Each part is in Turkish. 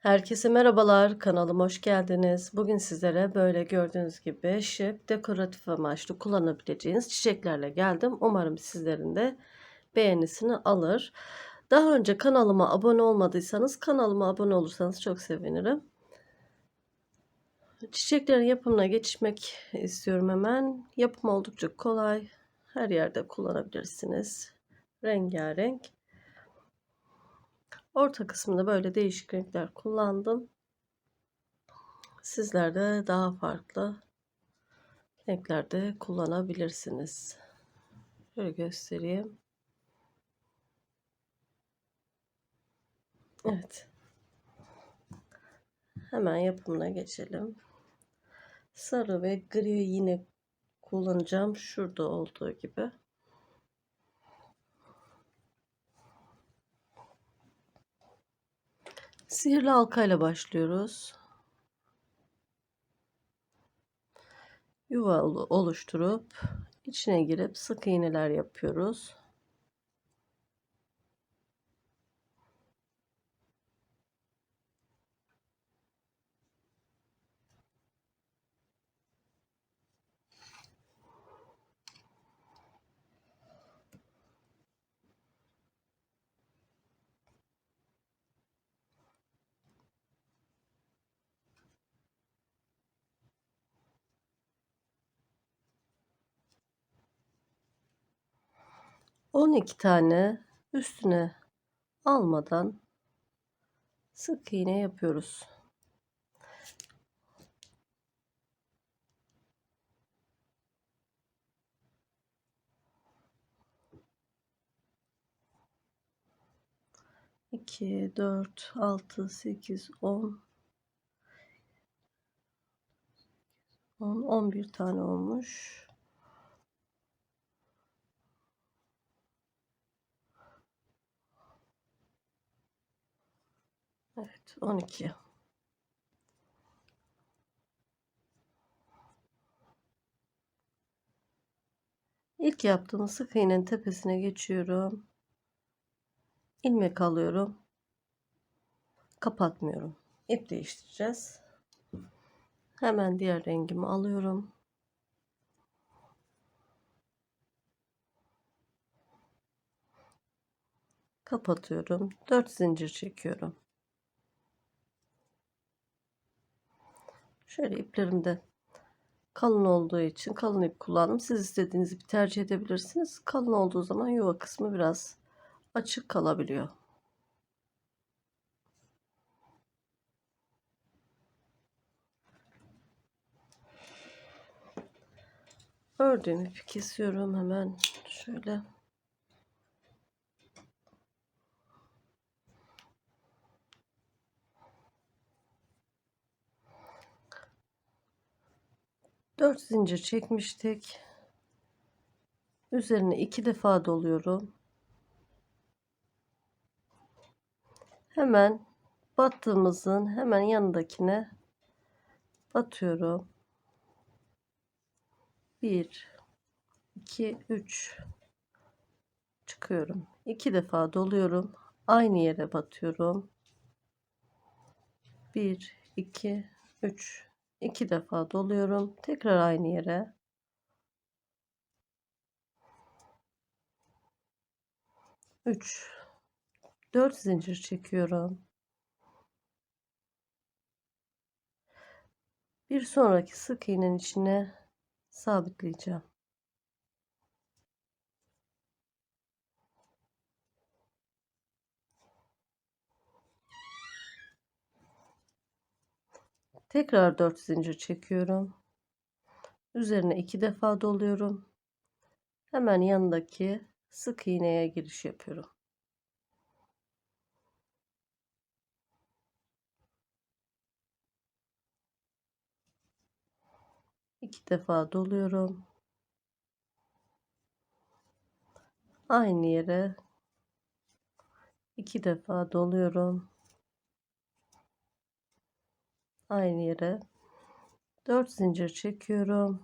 Herkese merhabalar, kanalıma hoş geldiniz. Bugün sizlere böyle gördüğünüz gibi şık, dekoratif amaçlı kullanabileceğiniz çiçeklerle geldim. Umarım sizlerin de beğenisini alır. Daha önce kanalıma abone olmadıysanız kanalıma abone olursanız çok sevinirim. Çiçeklerin yapımına geçmek istiyorum hemen. Yapım oldukça kolay. Her yerde kullanabilirsiniz. Rengarenk. Orta kısmında böyle değişik renkler kullandım. Sizler de daha farklı renklerde kullanabilirsiniz. Şöyle göstereyim. Evet. Hemen yapımına geçelim. Sarı ve gri yine kullanacağım. Şurada olduğu gibi. Sihirli halkayla başlıyoruz. Yuva oluşturup içine girip sık iğneler yapıyoruz. ...12 tane üstüne almadan sık iğne yapıyoruz. İki, 4, 6, 8, 10, 11 tane olmuş. Evet, 12. İlk yaptığım sık iğnenin tepesine geçiyorum. İlmek alıyorum. Kapatmıyorum. İp değiştireceğiz. Hemen diğer rengimi alıyorum. Kapatıyorum. 4 zincir çekiyorum. Şöyle iplerimde kalın olduğu için kalın ip kullandım. Siz istediğiniz ipi tercih edebilirsiniz. Kalın olduğu zaman yuva kısmı biraz açık kalabiliyor. Ördüğüm ipi kesiyorum hemen şöyle. Dört zincir çekmiştik. Üzerine 2 defa doluyorum. Hemen battığımızın hemen yanındakine batıyorum. 1, 2, 3 çıkıyorum. 2 defa doluyorum. Aynı yere batıyorum. 1, 2, 3. 2 defa doluyorum. Tekrar aynı yere. 3, 4 zincir çekiyorum. Bir sonraki sık iğnenin içine sabitleyeceğim. Tekrar 4 zincir çekiyorum. Üzerine 2 defa doluyorum. Hemen yanındaki sık iğneye giriş yapıyorum. 2 defa doluyorum. Aynı yere 2 defa doluyorum. Aynı yere 4 zincir çekiyorum.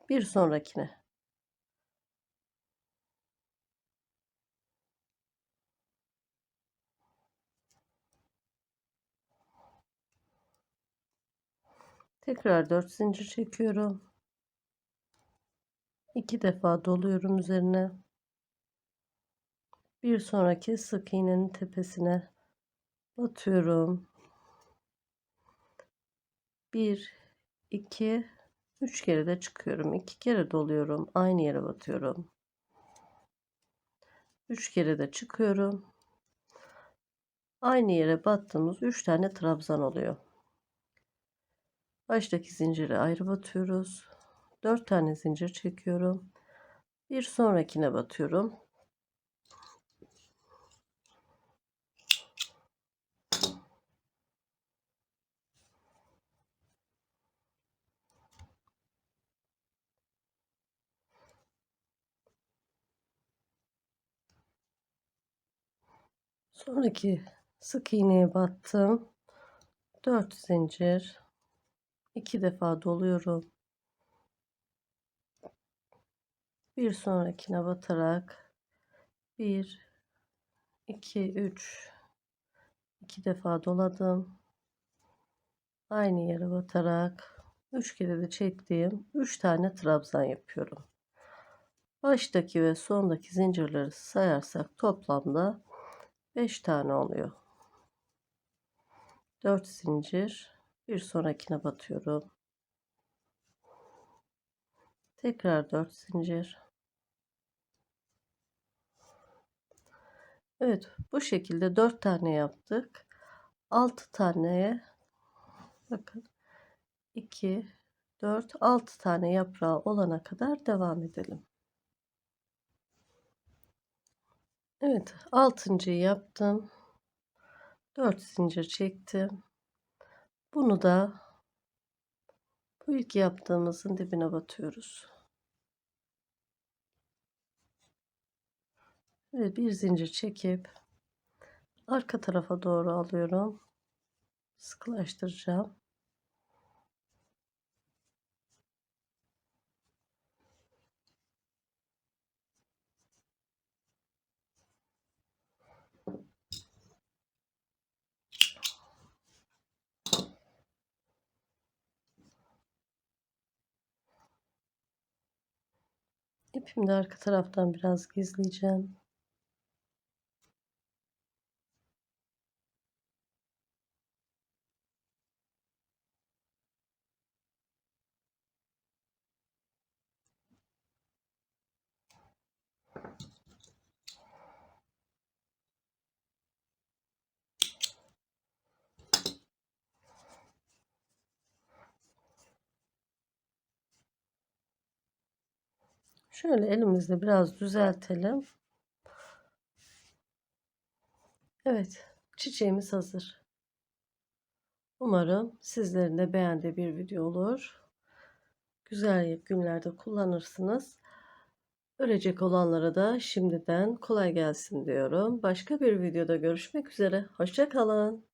Bir sonrakine. Tekrar 4 zincir çekiyorum. 2 defa doluyorum üzerine. Bir sonraki sık iğnenin tepesine batıyorum. 1 2 3 kere de çıkıyorum. 2 kere doluyorum. Aynı yere batıyorum. 3 kere de çıkıyorum. Aynı yere battığımız 3 tane trabzan oluyor. Baştaki zinciri ayrı batıyoruz. 4 tane zincir çekiyorum. Bir sonrakine batıyorum. Sonraki sık iğneye battım. 4 zincir. 2 defa doluyorum. Bir sonrakine batarak 1 2 3 2 defa doladım. Aynı yere batarak 3 kere de çektiğim 3 tane trabzan yapıyorum. Baştaki ve sondaki zincirleri sayarsak toplamda 5 tane oluyor. 4 zincir, bir sonrakine batıyorum. Tekrar 4 zincir. Evet, bu şekilde 4 tane yaptık. 6 taneye bakın 2 4 6 tane yaprağı olana kadar devam edelim. Evet, 6.'yı yaptım. 4 zincir çektim. Bunu da bu ilk yaptığımızın dibine batıyoruz. Ve bir zincir çekip arka tarafa doğru alıyorum. Sıkılaştıracağım. İpimi de arka taraftan biraz gizleyeceğim. Şöyle elimizle biraz düzeltelim. Evet, çiçeğimiz hazır. Umarım sizlerin de beğendiği bir video olur. Güzel günlerde kullanırsınız. Örecek olanlara da şimdiden kolay gelsin diyorum. Başka bir videoda görüşmek üzere. Hoşça kalın.